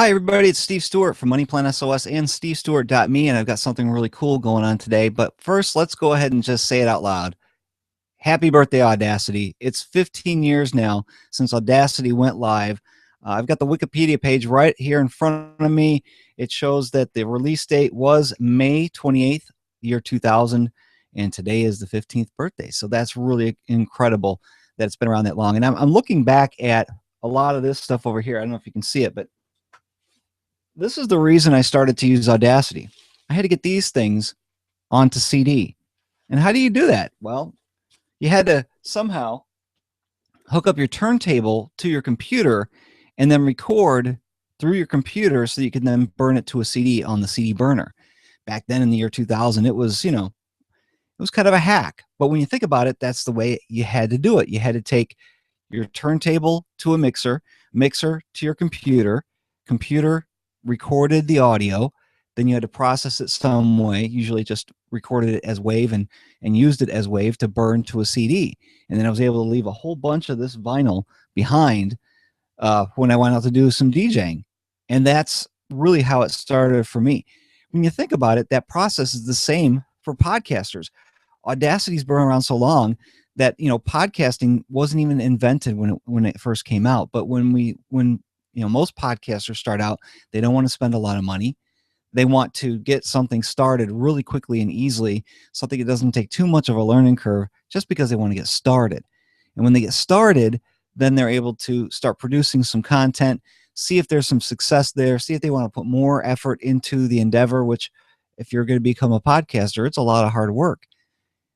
Hi, everybody. It's Steve Stewart from MoneyPlan SOS and SteveStewart.me, and I've got something really cool going on today. But first, let's go ahead and just say it out loud. Happy birthday, Audacity. It's 15 years now since Audacity went live. I've got the Wikipedia page right here in front of me. It shows that the release date was May 28th, year 2000, and today is the 15th birthday. So that's really incredible that it's been around that long. And I'm looking back at a lot of this stuff over here. I don't know if you can see it, but this is the reason I started to use Audacity. I had to get these things onto CD. And how do you do that? Well, you had to somehow hook up your turntable to your computer and then record through your computer so you can then burn it to a CD on the CD burner. Back then in the year 2000, it was, it was kind of a hack. But when you think about it, that's the way you had to do it. You had to take your turntable to a mixer, mixer to your computer, computer recorded the audio, then you had to process it some way, usually just recorded it as wave and used it as wave to burn to a CD. And then I was able to leave a whole bunch of this vinyl behind when I went out to do some DJing. And that's really how it started for me. When you think about it, that process is the same for podcasters. Audacity's been around so long that, podcasting wasn't even invented when it first came out. But when most podcasters start out, they don't want to spend a lot of money. They want to get something started really quickly and easily, something that doesn't take too much of a learning curve, just because they want to get started. And when they get started, then they're able to start producing some content, see if there's some success there, see if they want to put more effort into the endeavor, which if you're going to become a podcaster, it's a lot of hard work.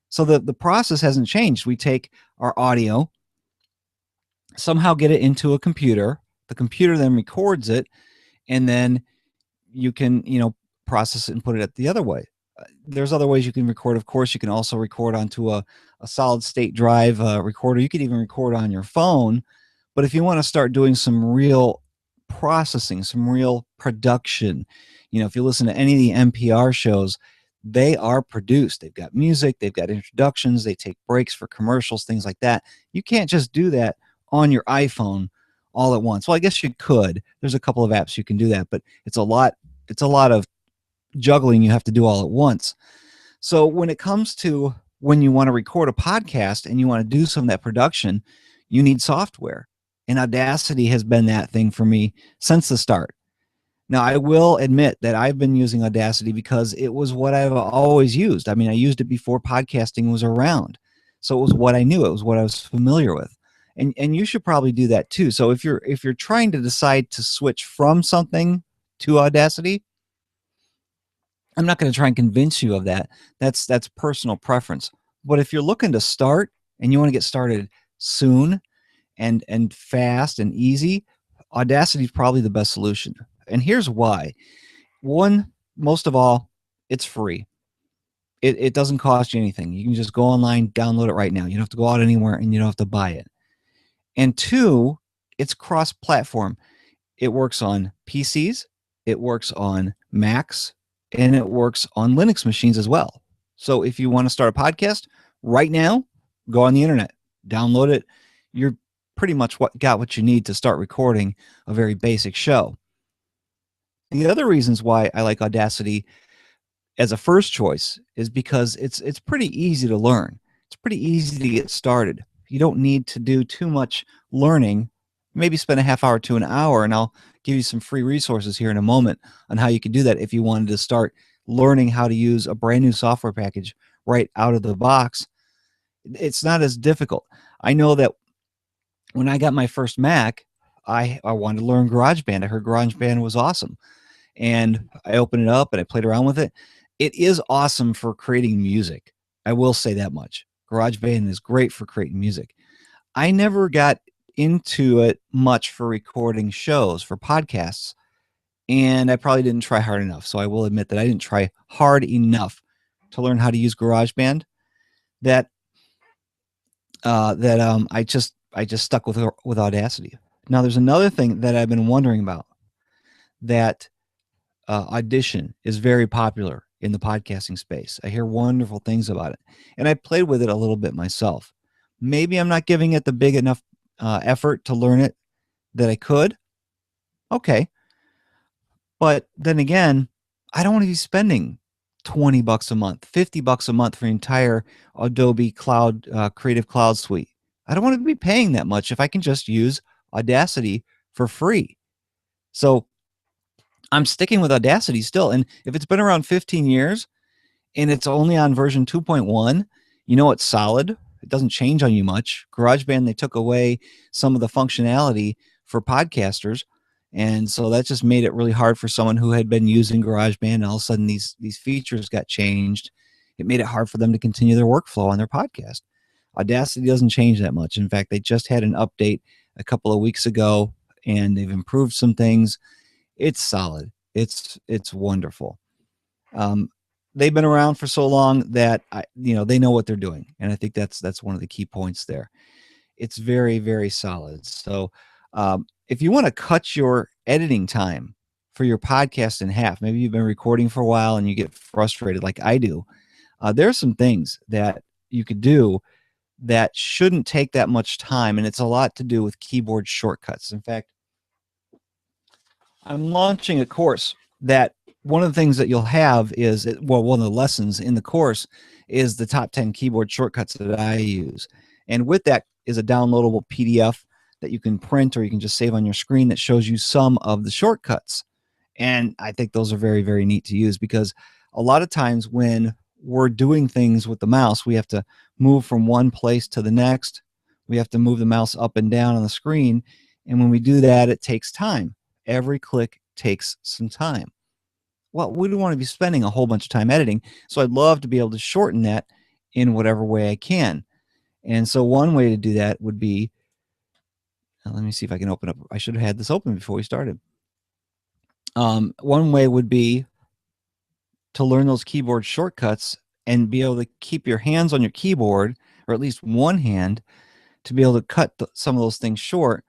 So the process hasn't changed. We take our audio, somehow get it into a computer. The computer then records it, and then you can, process it and put it the other way. There's other ways you can record. Of course, you can also record onto a solid state drive recorder. You could even record on your phone. But if you want to start doing some real processing, some real production, if you listen to any of the NPR shows, they are produced. They've got music, they've got introductions, they take breaks for commercials, things like that. You can't just do that on your iPhone all at once. Well, I guess you could. There's a couple of apps you can do that, but it's a lot of juggling you have to do all at once. So when it comes to when you want to record a podcast and you want to do some of that production, you need software. And Audacity has been that thing for me since the start. Now, I will admit that I've been using Audacity because it was what I've always used. I mean, I used it before podcasting was around. So it was what I knew. It was what I was familiar with. And you should probably do that too. So if you're trying to decide to switch from something to Audacity, I'm not going to try and convince you of that. That's personal preference. But if you're looking to start and you want to get started soon and fast and easy, Audacity is probably the best solution. And here's why. One, most of all, it's free. It doesn't cost you anything. You can just go online, download it right now. You don't have to go out anywhere, and you don't have to buy it. And two, it's cross-platform. It works on PCs, it works on Macs, and it works on Linux machines as well. So if you want to start a podcast right now, go on the internet, download it. You're pretty much got what you need to start recording a very basic show. The other reasons why I like Audacity as a first choice is because it's pretty easy to learn. It's pretty easy to get started. You don't need to do too much learning. Maybe spend a half hour to an hour, and I'll give you some free resources here in a moment on how you can do that if you wanted to start learning how to use a brand new software package right out of the box. It's not as difficult. I know that when I got my first Mac, I wanted to learn GarageBand. I heard GarageBand was awesome. And I opened it up and I played around with it. It is awesome for creating music. I will say that much. GarageBand is great for creating music. I never got into it much for recording shows, for podcasts, and I probably didn't try hard enough. So I will admit that I didn't try hard enough to learn how to use GarageBand. I just stuck with Audacity. Now, there's another thing that I've been wondering about. That Audition is very popular in the podcasting space. I hear wonderful things about it, and I played with it a little bit myself. Maybe I'm not giving it the big enough effort to learn it that I could. Okay. But then again, I don't want to be spending $20 a month, $50 a month for the entire Adobe Cloud Creative Cloud Suite. I don't want to be paying that much if I can just use Audacity for free. So I'm sticking with Audacity still. And if it's been around 15 years and it's only on version 2.1, you know it's solid. It doesn't change on you much. GarageBand, they took away some of the functionality for podcasters. And so that just made it really hard for someone who had been using GarageBand, and all of a sudden these features got changed. It made it hard for them to continue their workflow on their podcast. Audacity doesn't change that much. In fact, they just had an update a couple of weeks ago, and they've improved some things. It's solid. It's wonderful. Um, they've been around for so long that they know what they're doing, and I think that's one of the key points there. It's very, very solid. So if you want to cut your editing time for your podcast in half, maybe you've been recording for a while and you get frustrated like I do. There are some things that you could do that shouldn't take that much time, and it's a lot to do with keyboard shortcuts. In fact, I'm launching a course that one of the things that you'll have is, one of the lessons in the course is the top 10 keyboard shortcuts that I use. And with that is a downloadable PDF that you can print or you can just save on your screen that shows you some of the shortcuts. And I think those are very, very neat to use, because a lot of times when we're doing things with the mouse, we have to move from one place to the next. We have to move the mouse up and down on the screen. And when we do that, it takes time. Every click takes some time. Well, we don't want to be spending a whole bunch of time editing. So I'd love to be able to shorten that in whatever way I can. And so one way to do that would be, let me see if I can open up. I should have had this open before we started. One way would be to learn those keyboard shortcuts and be able to keep your hands on your keyboard, or at least one hand, to be able to cut some of those things short.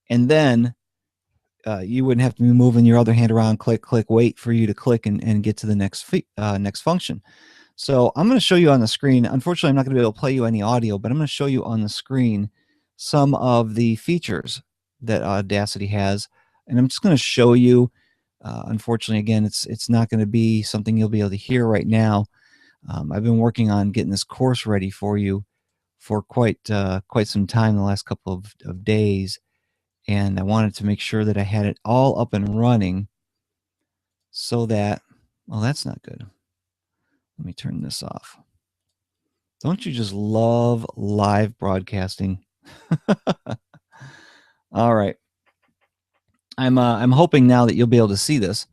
And then you wouldn't have to be moving your other hand around, click, click, wait for you to click and get to the next function. So I'm going to show you on the screen. Unfortunately, I'm not going to be able to play you any audio, but I'm going to show you on the screen some of the features that Audacity has. And I'm just going to show you. Unfortunately, again, it's not going to be something you'll be able to hear right now. I've been working on getting this course ready for you for quite some time, the last couple of days. And I wanted to make sure that I had it all up and running so that, well, that's not good. Let me turn this off. Don't you just love live broadcasting? All right. I'm hoping now that you'll be able to see this.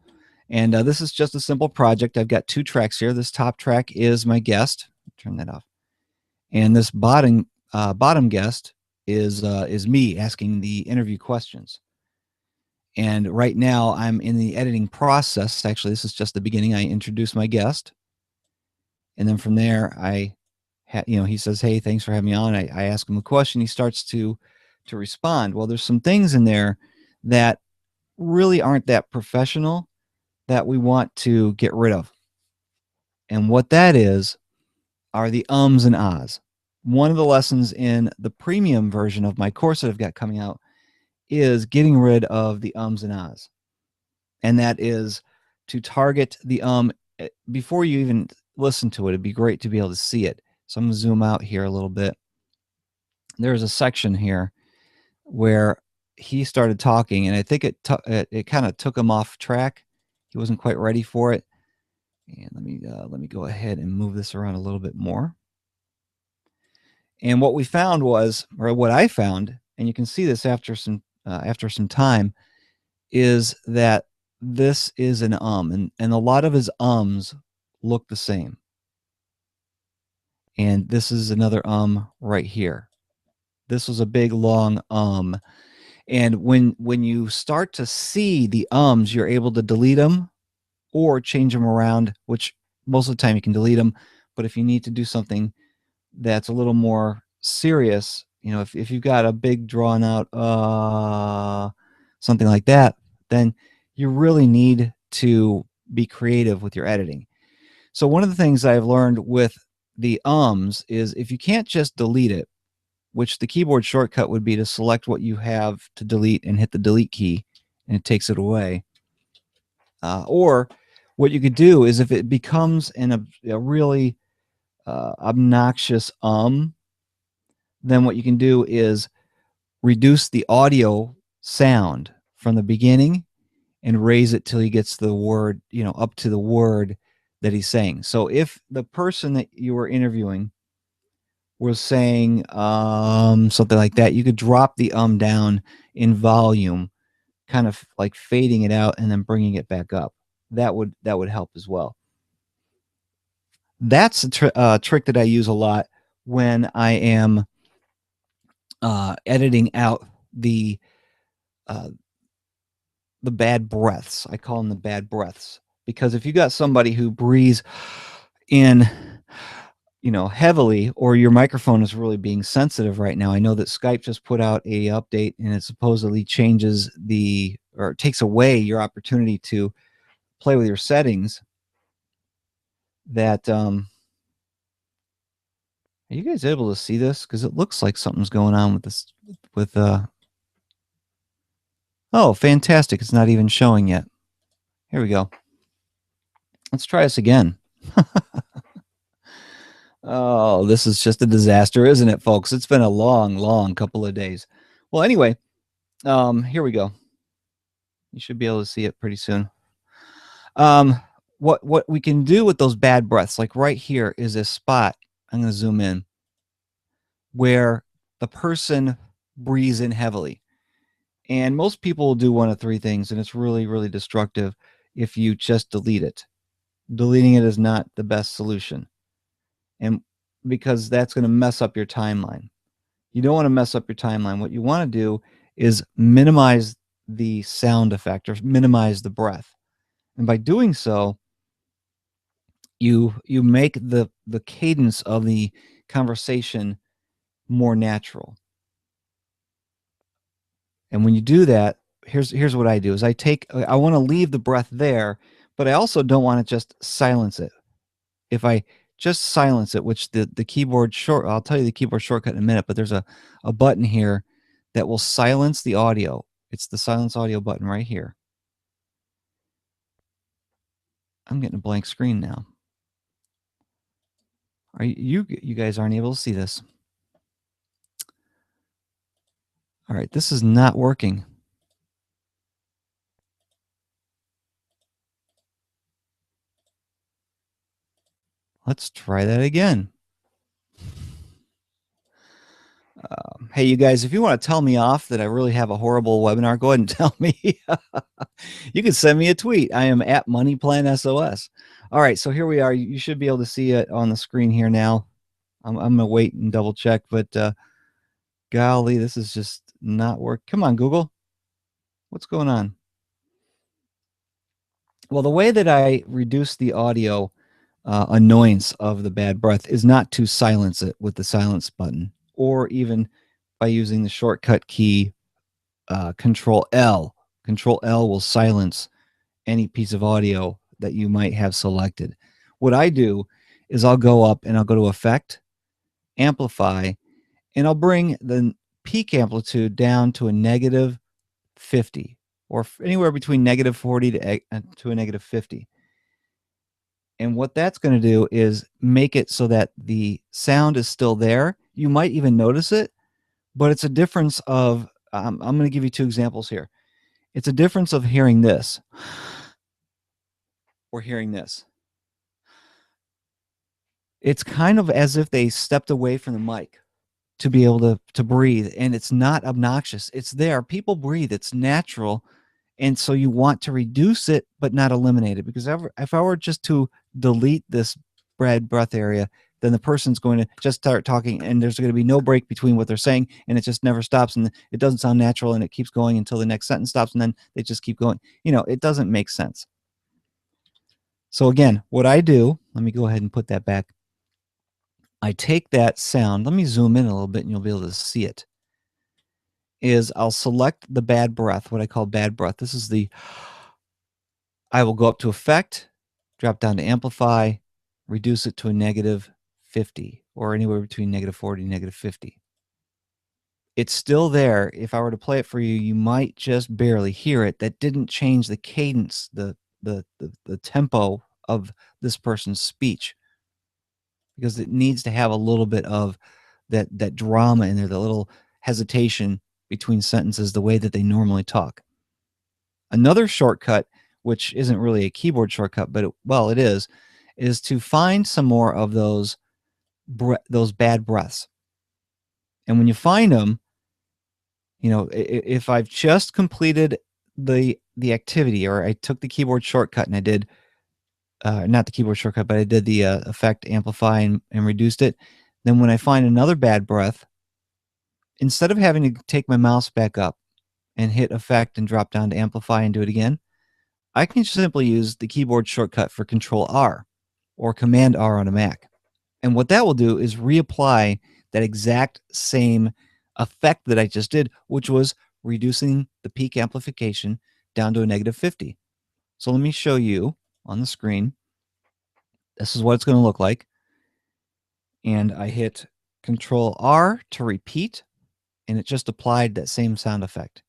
And this is just a simple project. I've got two tracks here. This top track is my guest. Turn that off. And this bottom guest is me asking the interview questions. And right now I'm in the editing process. Actually, this is just the beginning. I introduce my guest. And then from there, he says, "Hey, thanks for having me on." I ask him a question. He starts to respond. Well, there's some things in there that really aren't that professional that we want to get rid of. And what that is are the ums and ahs. One of the lessons in the premium version of my course that I've got coming out is getting rid of the ums and ahs. And that is to target the before you even listen to it. It'd be great to be able to see it. So I'm going to zoom out here a little bit. There's a section here where he started talking, and I think it kind of took him off track. He wasn't quite ready for it. And let me go ahead and move this around a little bit more. And what we found was, or what I found, and you can see this after some time, is that this is an and a lot of his ums look the same. And this is another right here. This was a big long and when you start to see the ums, you're able to delete them or change them around, which most of the time you can delete them. But if you need to do something that's a little more serious, if you've got a big drawn out something like that, then you really need to be creative with your editing. So one of the things I've learned with the ums is, if you can't just delete it, which the keyboard shortcut would be to select what you have to delete and hit the delete key, and it takes it away. Or what you could do is if it becomes a really obnoxious then what you can do is reduce the audio sound from the beginning and raise it till he gets the word, up to the word that he's saying. So if the person that you were interviewing was saying something like that, you could drop the down in volume, kind of like fading it out and then bringing it back up. That would help as well. That's a trick that I use a lot when I am editing out the bad breaths. I call them the bad breaths, because if you got somebody who breathes in heavily, or your microphone is really being sensitive right now. I know that Skype just put out a update and it supposedly changes or takes away your opportunity to play with your settings. That are you guys able to see this? Because it looks like something's going on with this oh, fantastic. It's not even showing yet. Here we go. Let's try this again. Oh, this is just a disaster, isn't it, folks? It's been a long couple of days. Well, anyway, here we go. You should be able to see it pretty soon. What we can do with those bad breaths, like right here is a spot, I'm going to zoom in, where the person breathes in heavily. And most people will do one of three things, and it's really, really destructive if you just delete it. Deleting it is not the best solution, and because that's going to mess up your timeline. You don't want to mess up your timeline. What you want to do is minimize the sound effect, or minimize the breath. And by doing so, you make the cadence of the conversation more natural. And when you do that, here's what I do is I want to leave the breath there, but I also don't want to just silence it. If I just silence it, which the keyboard I'll tell you the keyboard shortcut in a minute, but there's a button here that will silence the audio. It's the silence audio button right here. I'm getting a blank screen now. Are you guys aren't able to see this? All right, this is not working. Let's try that again. Hey, you guys, if you want to tell me off that I really have a horrible webinar, go ahead and tell me. You can send me a tweet. I am at MoneyPlanSOS. All right, so here we are. You should be able to see it on the screen here now. I'm going to wait and double check, but golly, this is just not work. Come on, Google. What's going on? Well, the way that I reduce the audio annoyance of the bad breath is not to silence it with the silence button, or even by using the shortcut key Control L. Control L will silence any piece of audio that you might have selected. What I do is I'll go up and I'll go to Effect, Amplify, and I'll bring the peak amplitude down to a negative 50, or anywhere between negative 40 to a negative 50. And what that's going to do is make it so that the sound is still there. You might even notice it, but it's a difference of, I'm going to give you two examples here. It's a difference of hearing this or hearing this. It's kind of as if they stepped away from the mic to be able to breathe, and it's not obnoxious. It's there. People breathe. It's natural. And so you want to reduce it, but not eliminate it. Because if I were just to delete this bad breath area, then the person's going to just start talking, and there's going to be no break between what they're saying, and it just never stops, and it doesn't sound natural, and it keeps going until the next sentence stops, and then they just keep going. It doesn't make sense. So again, what I do, let me go ahead and put that back. I take that sound, let me zoom in a little bit and you'll be able to see it, is I'll select the bad breath, what I call bad breath. This is I will go up to Effect, drop down to Amplify, reduce it to a negative 50, or anywhere between negative 40 and negative 50. It's still there. If I were to play it for you, you might just barely hear it. That didn't change the cadence, the the tempo of this person's speech, because it needs to have a little bit of that drama in there, the little hesitation between sentences, the way that they normally talk. Another shortcut, which isn't really a keyboard shortcut, but well, it is to find some more of those bad breaths. And when you find them, if I've just completed the activity, or I took the keyboard shortcut and I did not the keyboard shortcut, but I did the effect amplify and reduced it. Then when I find another bad breath, instead of having to take my mouse back up and hit effect and drop down to amplify and do it again, I can simply use the keyboard shortcut for Control R or Command R on a Mac. And what that will do is reapply that exact same effect that I just did, which was reducing the peak amplification down to a -50. So let me show you on the screen. This is what it's going to look like. And I hit Control R to repeat, and it just applied that same sound effect.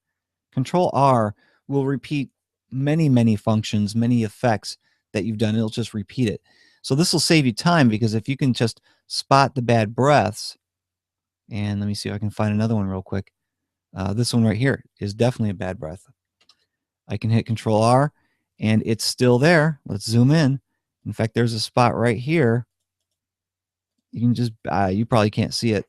Control R will repeat many, many functions, many effects that you've done. It'll just repeat it. So this will save you time, because if you can just spot the bad breaths, and let me see if I can find another one real quick. This one right here is definitely a bad breath. I can hit Control R, and it's still there. Let's zoom in. In fact, there's a spot right here. You can just, you probably can't see it,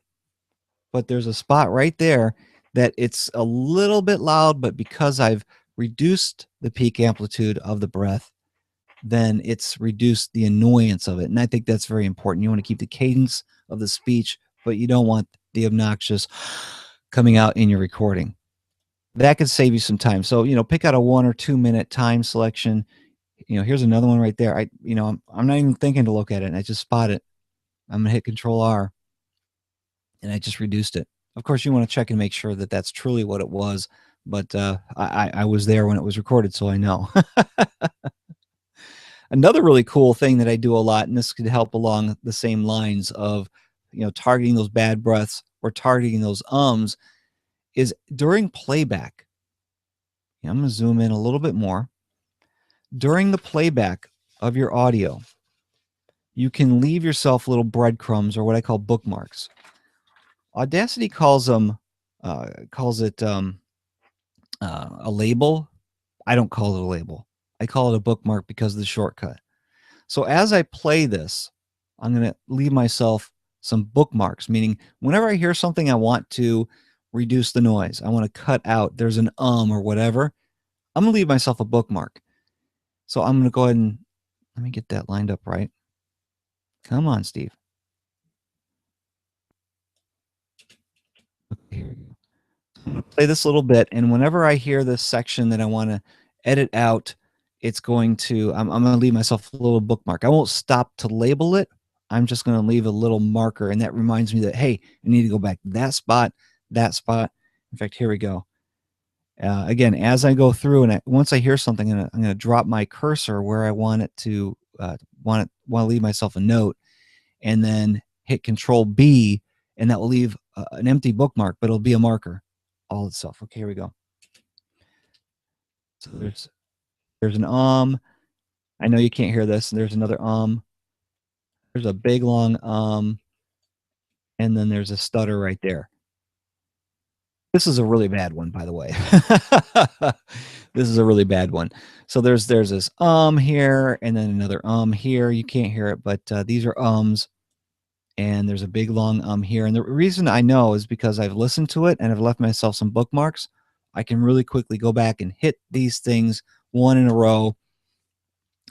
but there's a spot right there that it's a little bit loud, but because I've reduced the peak amplitude of the breath, then it's reduced the annoyance of it. And I think that's very important. You want to keep the cadence of the speech, but you don't want the obnoxious coming out in your recording. That could save you some time. So, pick out a 1 or 2 minute time selection. Here's another one right there. I'm not even thinking to look at it, and I just spot it. I'm gonna hit Control R, and I just reduced it. Of course, you want to check and make sure that that's truly what it was, but I was there when it was recorded, so I know. Another really cool thing that I do a lot, and this could help along the same lines of, targeting those bad breaths or targeting those ums, is during playback. I'm going to zoom in a little bit more. During the playback of your audio, you can leave yourself little breadcrumbs, or what I call bookmarks. Audacity calls it a label. I don't call it a label. I call it a bookmark because of the shortcut. So as I play this, I'm going to leave myself some bookmarks, meaning whenever I hear something I want to reduce the noise, I want to cut out, there's an or whatever, I'm going to leave myself a bookmark. So I'm going to go ahead and let me get that lined up right. Come on, Steve. Okay, here we go. I'm going to play this a little bit, and whenever I hear this section that I want to edit out, it's going to, I'm going to leave myself a little bookmark. I won't stop to label it. I'm just going to leave a little marker, and that reminds me that, hey, I need to go back to that spot, that spot. In fact, here we go. Again, as I go through, and once I hear something, I'm going to drop my cursor where I want it to, want to leave myself a note, and then hit Control B, and that will leave an empty bookmark, but it'll be a marker all itself. Okay, here we go. So there's an I know you can't hear this. There's another There's a big long and then there's a stutter right there. This is a really bad one, by the way. This is a really bad one. So there's this here, and then another here. You can't hear it, but these are ums, and there's a big long here. And the reason I know is because I've listened to it and I've left myself some bookmarks. I can really quickly go back and hit these things one in a row.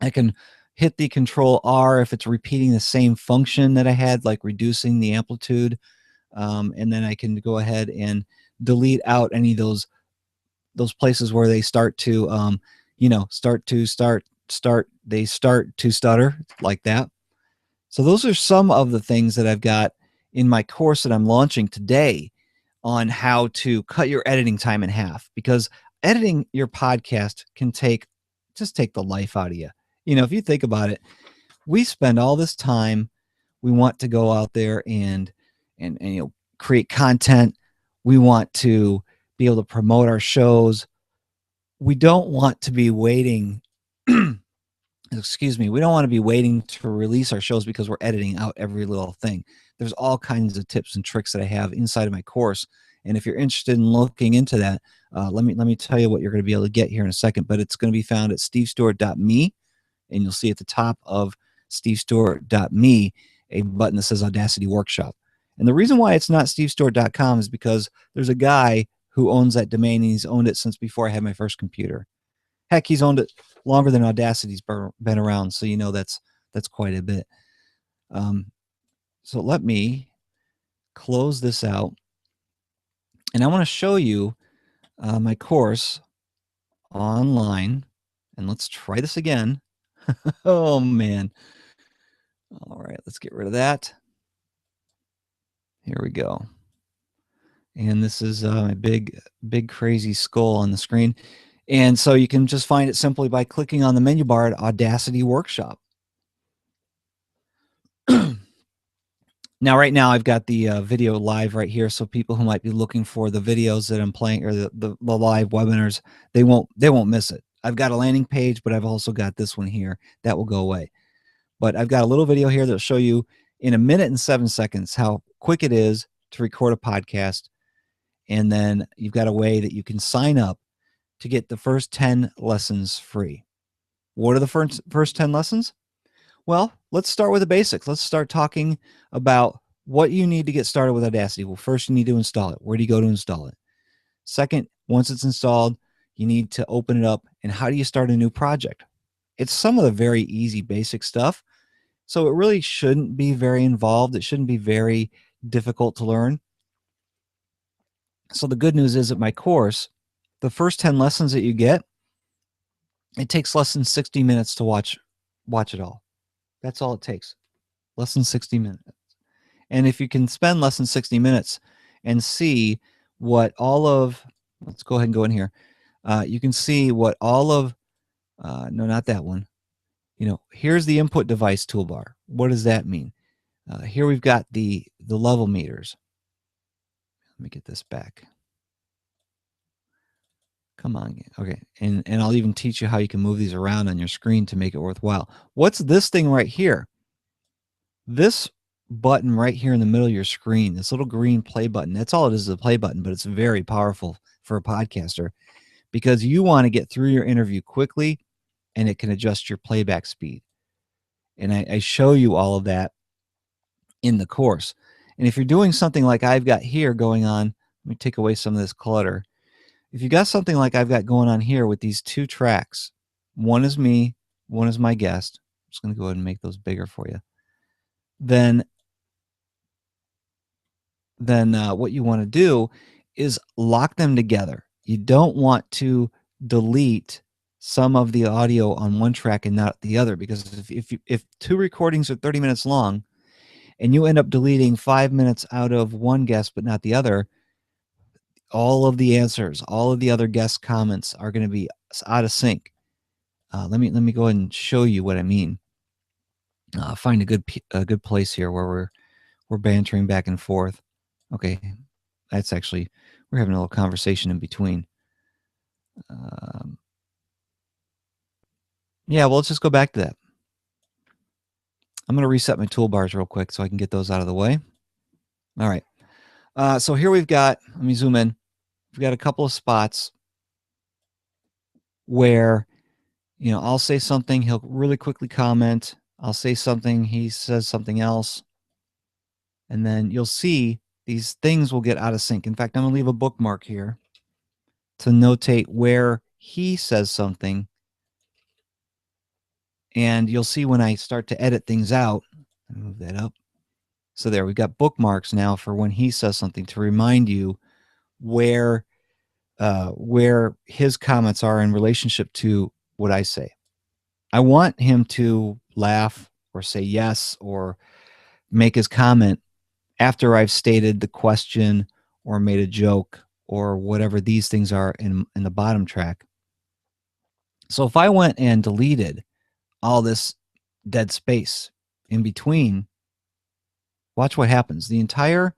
I can hit the Control R if it's repeating the same function that I had, like reducing the amplitude. And then I can go ahead and delete out any of those places where they start to they start to stutter like that. So those are some of the things that I've got in my course that I'm launching today on how to cut your editing time in half, because editing your podcast can just take the life out of you. If you think about it, we spend all this time, we want to go out there and create content. We want to be able to promote our shows. We don't want to be waiting excuse me, we don't want to be waiting to release our shows because we're editing out every little thing. There's all kinds of tips and tricks that I have inside of my course. And if you're interested in looking into that, let me tell you what you're going to be able to get here in a second. But it's going to be found at stevestewart.me, and you'll see at the top of stevestewart.me a button that says Audacity Workshop. And the reason why it's not stevestewart.com is because there's a guy who owns that domain, and he's owned it since before I had my first computer. Heck, he's owned it longer than Audacity's been around, so you know that's quite a bit. So let me close this out, and I want to show you my course online. And let's try this again. Oh man! All right, let's get rid of that. Here we go. And this is my big crazy skull on the screen. And so you can just find it simply by clicking on the menu bar at Audacity Workshop. Now, right now, I've got the video live right here, so people who might be looking for the videos that I'm playing or the live webinars, they won't miss it. I've got a landing page, but I've also got this one here that will go away. But I've got a little video here that'll show you in 1 minute and 7 seconds how quick it is to record a podcast. And then you've got a way that you can sign up to get the first 10 lessons free. What are the first 10 lessons? Well, let's start with the basics. Let's start talking about what you need to get started with Audacity. Well, first you need to install it. Where do you go to install it? Second, once it's installed, you need to open it up. And how do you start a new project? It's some of the very easy basic stuff. So it really shouldn't be very involved. It shouldn't be very difficult to learn. So the good news is at my course, the first 10 lessons that you get, it takes less than 60 minutes to watch it all. That's all it takes. Less than 60 minutes. And if you can spend less than 60 minutes and see what all of, let's go ahead and go in here. You can see what all of, no, not that one. You know, here's the input device toolbar. What does that mean? Here we've got the level meters. Let me get this back. Come on. Okay. And I'll even teach you how you can move these around on your screen to make it worthwhile. What's this thing right here? This button right here in the middle of your screen, this little green play button, that's all it is a play button, but it's very powerful for a podcaster because you want to get through your interview quickly and it can adjust your playback speed. And I show you all of that in the course. And if you're doing something like I've got here going on, let me take away some of this clutter. If you got something like I've got going on here with these two tracks, one is me, one is my guest. I'm just going to go ahead and make those bigger for you. Then what you want to do is lock them together. You don't want to delete some of the audio on one track and not the other, because if two recordings are 30 minutes long and you end up deleting 5 minutes out of one guest but not the other, all of the answers, all of the other guest comments are going to be out of sync. Let me go ahead and show you what I mean. Find a good place here where we're bantering back and forth. Okay, that's actually, we're having a little conversation in between. Yeah, well, let's just go back to that. I'm going to reset my toolbars real quick so I can get those out of the way. All right. So here we've got, let me zoom in. We've got a couple of spots where, you know, I'll say something, he'll really quickly comment. I'll say something, he says something else. And then you'll see these things will get out of sync. In fact, I'm going to leave a bookmark here to notate where he says something. And you'll see when I start to edit things out, move that up. So there, we've got bookmarks now for when he says something to remind you where his comments are in relationship to what I say. I want him to laugh or say yes or make his comment after I've stated the question or made a joke or whatever these things are in the bottom track. So if I went and deleted all this dead space in between, watch what happens. The entire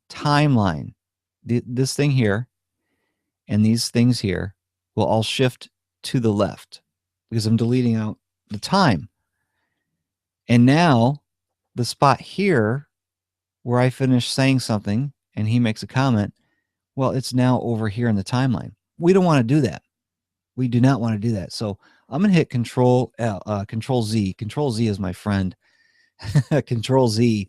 timeline, this thing here and these things here will all shift to the left because I'm deleting out the time. And now the spot here where I finish saying something and he makes a comment, well, it's now over here in the timeline. We don't want to do that. We do not want to do that. So I'm going to hit Control Z. Control Z is my friend. Control Z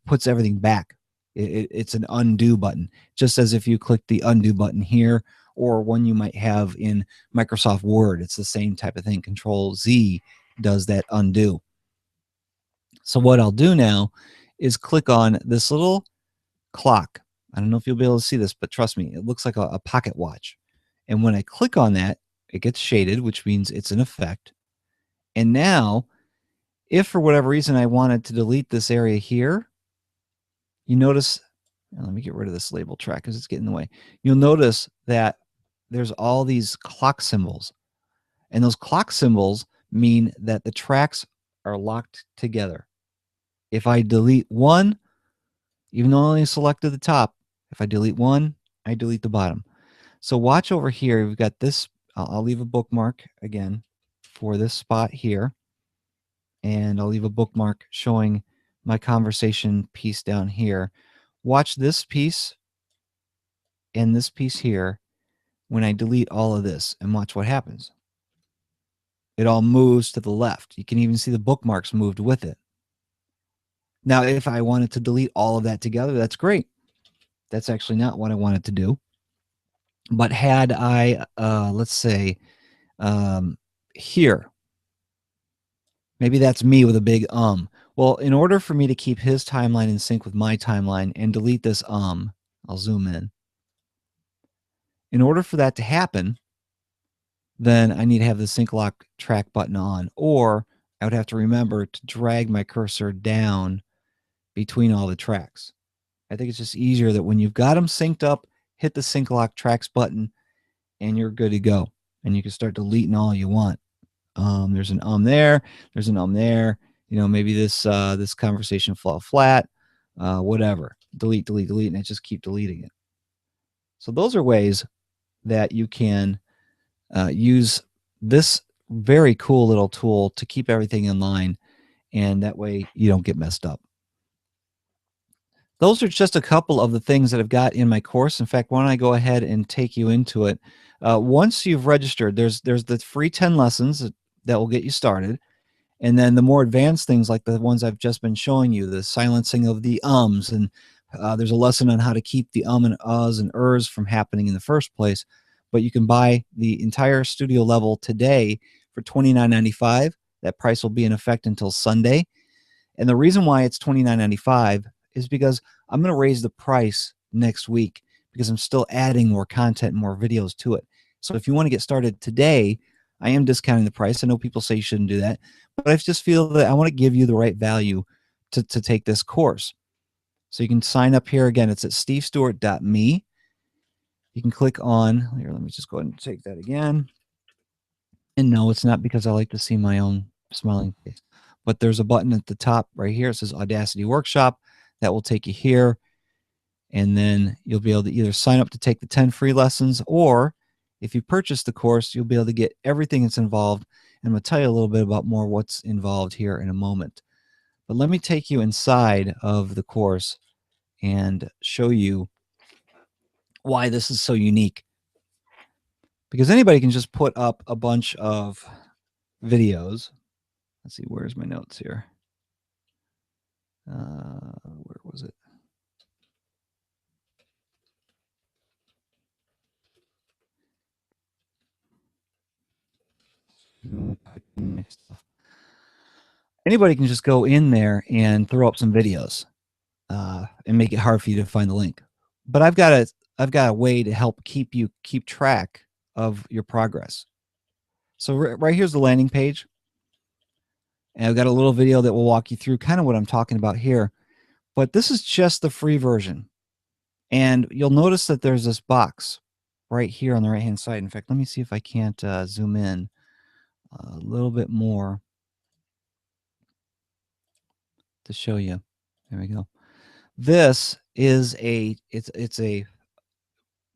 puts everything back. It's an undo button, just as if you click the undo button here or one you might have in Microsoft Word. It's the same type of thing. Control Z does that undo. So what I'll do now is click on this little clock. I don't know if you'll be able to see this, but trust me, it looks like a pocket watch. And when I click on that, it gets shaded, which means it's an effect. And now, if for whatever reason I wanted to delete this area here, you notice, let me get rid of this label track because it's getting in the way. You'll notice that there's all these clock symbols. And those clock symbols mean that the tracks are locked together. If I delete one, even though I only selected the top, if I delete one, I delete the bottom. So watch over here. We've got this. I'll leave a bookmark again for this spot here. And I'll leave a bookmark showing my conversation piece down here. Watch this piece and this piece here when I delete all of this and watch what happens. It all moves to the left. You can even see the bookmarks moved with it. Now, if I wanted to delete all of that together, that's great. That's actually not what I wanted to do. But had I, let's say, here, maybe that's me with a big Well, in order for me to keep his timeline in sync with my timeline and delete this I'll zoom in. In order for that to happen, then I need to have the sync lock track button on, or I would have to remember to drag my cursor down between all the tracks. I think it's just easier that when you've got them synced up, hit the sync lock tracks button and you're good to go. And you can start deleting all you want. There's an there, there's an there, you know, maybe this this conversation fell flat, whatever. Delete, delete, delete, and I just keep deleting it. So those are ways that you can use this very cool little tool to keep everything in line, and that way you don't get messed up. Those are just a couple of the things that I've got in my course. In fact, why don't I go ahead and take you into it? Once you've registered, there's the free 10 lessons that will get you started. And then the more advanced things like the ones I've just been showing you, the silencing of the ums, and there's a lesson on how to keep the and uhs and ers from happening in the first place. But you can buy the entire studio level today for $29.95. That price will be in effect until Sunday. And the reason why it's $29.95 is because I'm going to raise the price next week because I'm still adding more content and more videos to it. So if you want to get started today, I am discounting the price. I know people say you shouldn't do that, but I just feel that I want to give you the right value to take this course. So you can sign up here. Again, it's at stevestewart.me. You can click on, here, let me just go ahead and take that again. And no, it's not because I like to see my own smiling face. But there's a button at the top right here. It says Audacity Workshop. That will take you here. And then you'll be able to either sign up to take the 10 free lessons, or if you purchase the course, you'll be able to get everything that's involved. And I'm going to tell you a little bit about more what's involved here in a moment. But let me take you inside of the course and show you why this is so unique. Because anybody can just put up a bunch of videos. Let's see, where's my notes here? Where was it? Anybody can just go in there and throw up some videos and make it hard for you to find the link. But I've got a way to help keep track of your progress. So right here's the landing page. And I've got a little video that will walk you through kind of what I'm talking about here. But this is just the free version. And you'll notice that there's this box right here on the right-hand side. In fact, let me see if I can't zoom in a little bit more to show you. There we go. This is it's a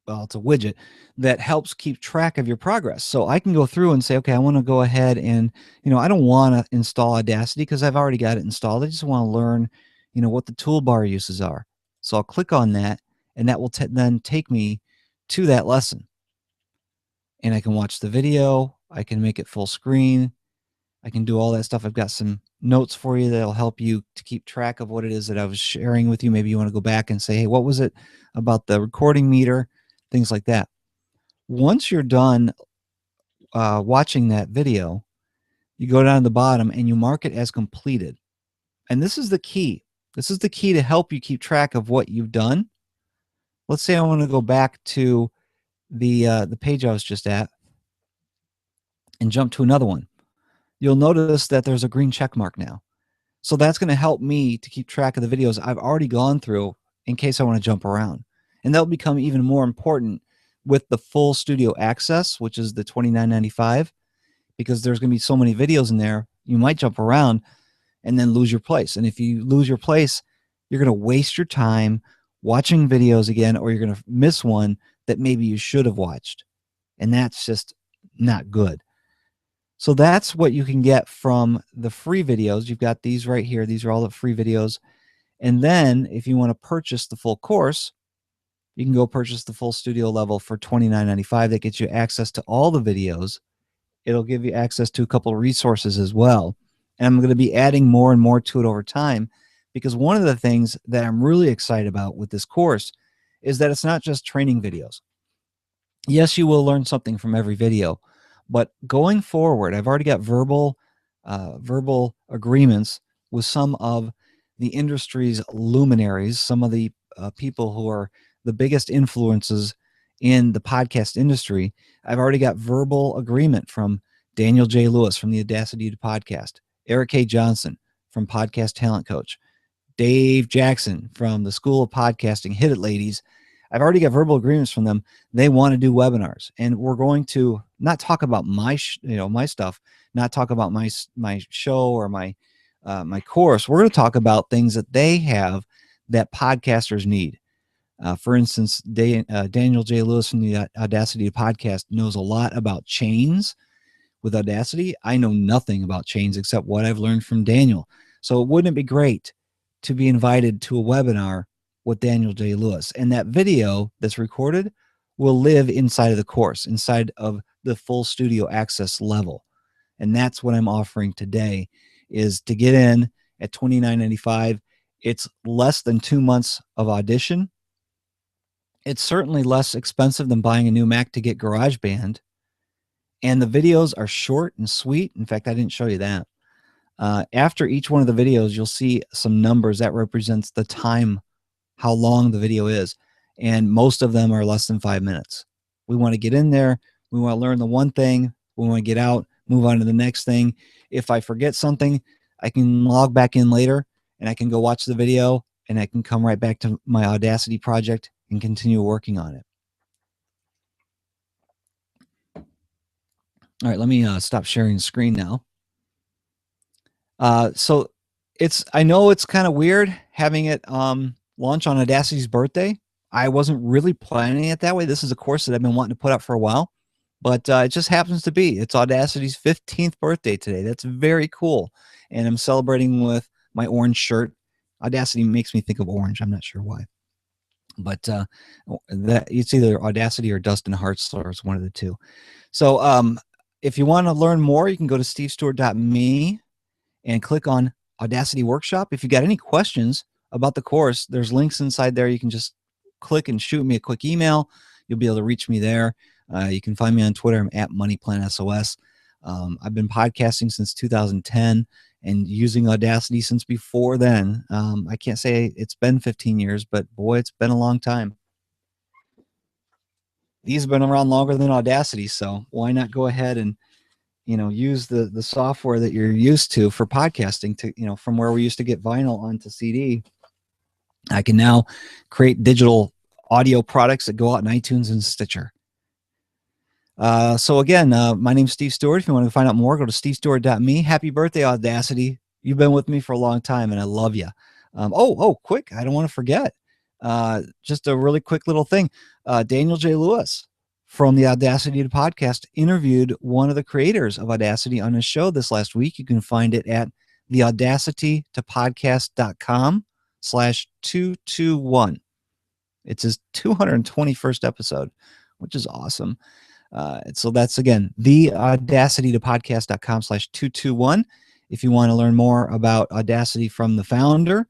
well, it's a widget that helps keep track of your progress. So I can go through and say, okay, I want to go ahead and, I don't want to install Audacity because I've already got it installed. I just want to learn, what the toolbar uses are. So I'll click on that, and that will then take me to that lesson. And I can watch the video. I can make it full screen. I can do all that stuff. I've got some notes for you that'll help you to keep track of what it is that I was sharing with you. Maybe you want to go back and say, hey, what was it about the recording meter? Things like that. Once you're done watching that video, you go down to the bottom and you mark it as completed. And this is the key. This is the key to help you keep track of what you've done. Let's say I want to go back to the page I was just at and jump to another one. You'll notice that there's a green check mark now. So that's going to help me to keep track of the videos I've already gone through in case I want to jump around. And that'll become even more important with the full studio access, which is the $29.95, because there's going to be so many videos in there, you might jump around and then lose your place. And if you lose your place, you're going to waste your time watching videos again, or you're going to miss one that maybe you should have watched. And that's just not good. So that's what you can get from the free videos. You've got these right here. These are all the free videos. And then if you want to purchase the full course, you can go purchase the full studio level for $29.95. That gets you access to all the videos. It'll give you access to a couple of resources as well. And I'm going to be adding more and more to it over time, because one of the things that I'm really excited about with this course is that it's not just training videos. Yes, you will learn something from every video, but going forward, I've already got verbal agreements with some of the industry's luminaries, some of the people who are the biggest influences in the podcast industry. I've already got verbal agreement from Daniel J. Lewis from the Audacity Podcast, Eric K. Johnson from Podcast Talent Coach, Dave Jackson from the School of Podcasting, Hit It Ladies. I've already got verbal agreements from them. They want to do webinars, and we're going to not talk about my stuff, not talk about my show or my course. We're going to talk about things that they have that podcasters need. For instance, Daniel J. Lewis from the Audacity Podcast knows a lot about chains with Audacity. I know nothing about chains except what I've learned from Daniel. So wouldn't it be great to be invited to a webinar with Daniel J. Lewis? And that video that's recorded will live inside of the course, inside of the full studio access level. And that's what I'm offering today, is to get in at $29.95. It's less than 2 months of Audition. It's certainly less expensive than buying a new Mac to get GarageBand. And the videos are short and sweet. In fact, I didn't show you that. After each one of the videos, you'll see some numbers that represents the time, how long the video is. And most of them are less than 5 minutes. We want to get in there. We want to learn the one thing. We want to get out, move on to the next thing. If I forget something, I can log back in later and I can go watch the video, and I can come right back to my Audacity project and continue working on it. All right, let me stop sharing the screen now. So I know it's kind of weird having it launch on Audacity's birthday. I wasn't really planning it that way. This is a course that I've been wanting to put up for a while, but it just happens to be. It's Audacity's 15th birthday today. That's very cool. And I'm celebrating with my orange shirt. Audacity makes me think of orange. I'm not sure why. But that it's either Audacity or Dustin Hartzler. It's one of the two. So if you want to learn more, you can go to stevestewart.me and click on Audacity Workshop. If you got any questions about the course, there's links inside there. You can just click and shoot me a quick email. You'll be able to reach me there. You can find me on Twitter. I'm at MoneyPlanSOS. I've been podcasting since 2010 and using Audacity since before then. I can't say it's been 15 years, but boy, it's been a long time. These have been around longer than Audacity, so why not go ahead and use the software that you're used to for podcasting to, from where we used to get vinyl onto CD. I can now create digital audio products that go out in iTunes and Stitcher. So again, my name's Steve Stewart. If you want to find out more, go to stevestewart.me. Happy birthday, Audacity. You've been with me for a long time, and I love you. Quick, I don't want to forget. Just a really quick little thing. Daniel J. Lewis from the Audacity to Podcast interviewed one of the creators of Audacity on his show this last week. You can find it at theaudacitytopodcast.com/221. It's his 221st episode, which is awesome. So that's, again, theaudacitytopodcast.com/221 if you want to learn more about Audacity from the founder.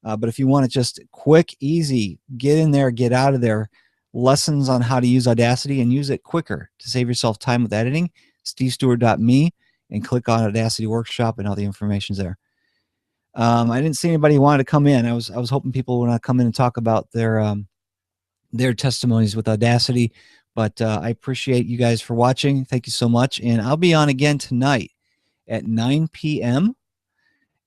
But if you want it just quick, easy, get in there, get out of there, lessons on how to use Audacity and use it quicker to save yourself time with editing, stevestewart.me, and click on Audacity Workshop and all the information's there. I didn't see anybody who wanted to come in. I was hoping people would not come in and talk about their testimonies with Audacity, but I appreciate you guys for watching. Thank you so much. And I'll be on again tonight at 9 p.m.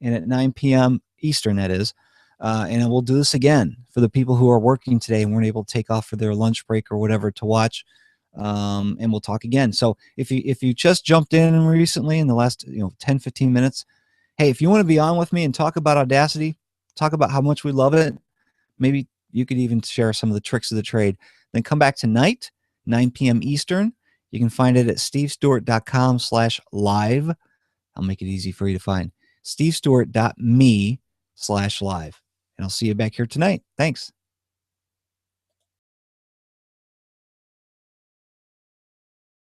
and at 9 p.m. Eastern, that is. And we'll do this again for the people who are working today and weren't able to take off for their lunch break or whatever to watch. And we'll talk again. So if you just jumped in recently in the last 10, 15 minutes, hey, if you want to be on with me and talk about Audacity, talk about how much we love it, maybe you could even share some of the tricks of the trade, then come back tonight, 9 p.m. Eastern. You can find it at stevestewart.com/live. I'll make it easy for you to find. stevestewart.me/live. And I'll see you back here tonight. Thanks.